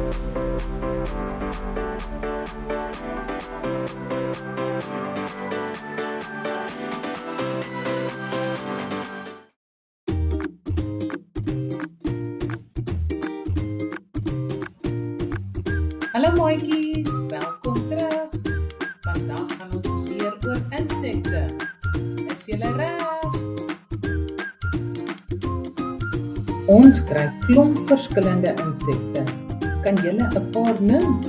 Hallo maatjies, welkom terug. Vandag gaan ons leer oor insekte. Is julle reg? Ons kry klomp verskillende insekte. Kan julle 'n paar noem?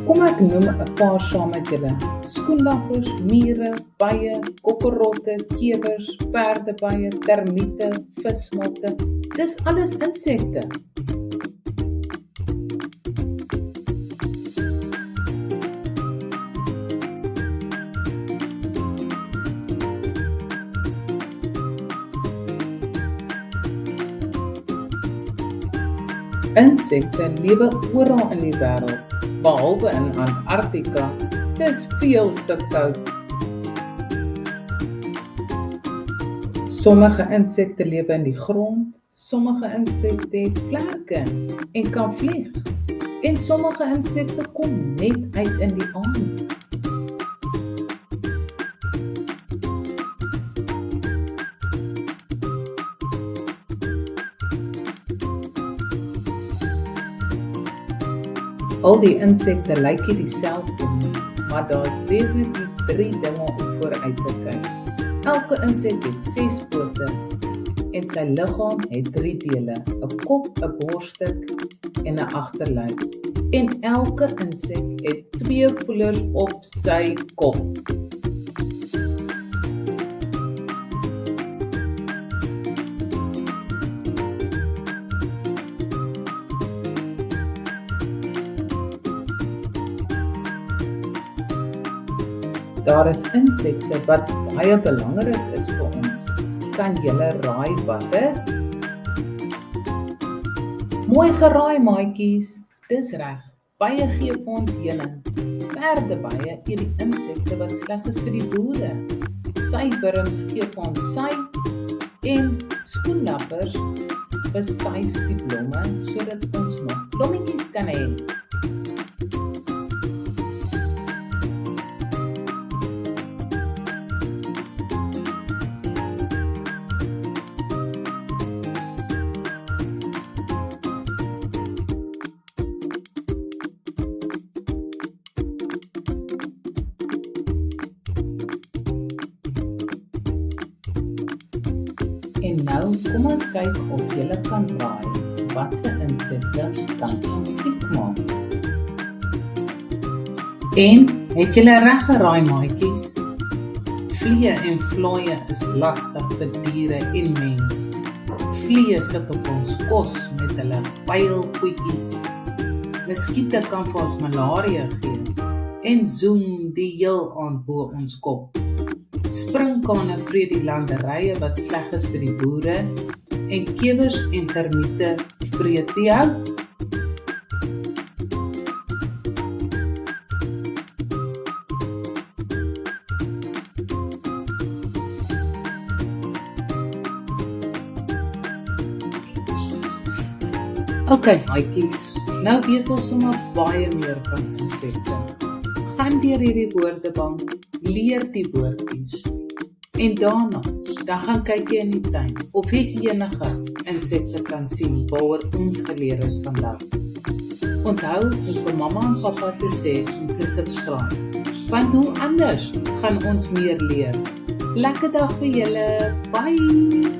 Kom ek noem 'n paar saam met julle. Skoenlappers, mure, bye, kokkerrotte, kewers, perdebye, termiete, vismotte. Dis alles insekte. Insekte lewe oral in die wêreld, behalwe in Antarktika. Dis veel te koud. Sommige insekte lewe in die grond, sommige insekte het vlerke en kan vlieg, en sommige insekte kom net uit in die aand. Al die insekte lyk nie dieselfde nie, maar daar's definitief 3 dinge om vooruit te kyk. Elke insek het 6 pote en sy liggaam het 3 dele, 'n kop, 'n borsstuk en 'n agterlyf. En elke insek het 2 voelers op sy kop. Daar is insekte wat baie belangrik is vir ons. Kan julle raai watter? Mooi geraai maatjies, dis reg. Bye gee vir ons heuning. Perdebye eet die insekte wat sleg is vir die boere. Sywurms gee vir ons sy en skoenlappers bestuif die blomme sodat ons nog blommetjies kan hê. En nou, kom ons kyk of julle kan raai watse insekte kan ons siek maak. En het julle reg geraai maatjies? Vliee en vlooie is lastig vir diere en mens. Vliee sit op ons kos met hulle vuil voetjies. Muskiete kan vir ons malaria gee en zoom die heel aand bo ons kop. Sprinkane vreet die landerye wat sleg is vir die boere en kewers en termiete vreet die hout. Ok, maatjies, nou weet ons sommer baie meer van insekte. Gaan deur hierdie woordebank, leer die woordjies. En daarna, dan gaan kyk jy in die tuin of het jy enige insekte kan sien waaroor ons geleer is vandag. Onthou om vir mamma en pappa te sê om te subscribe, want hoe anders gaan ons meer leer. Lekker dag vir julle, bye!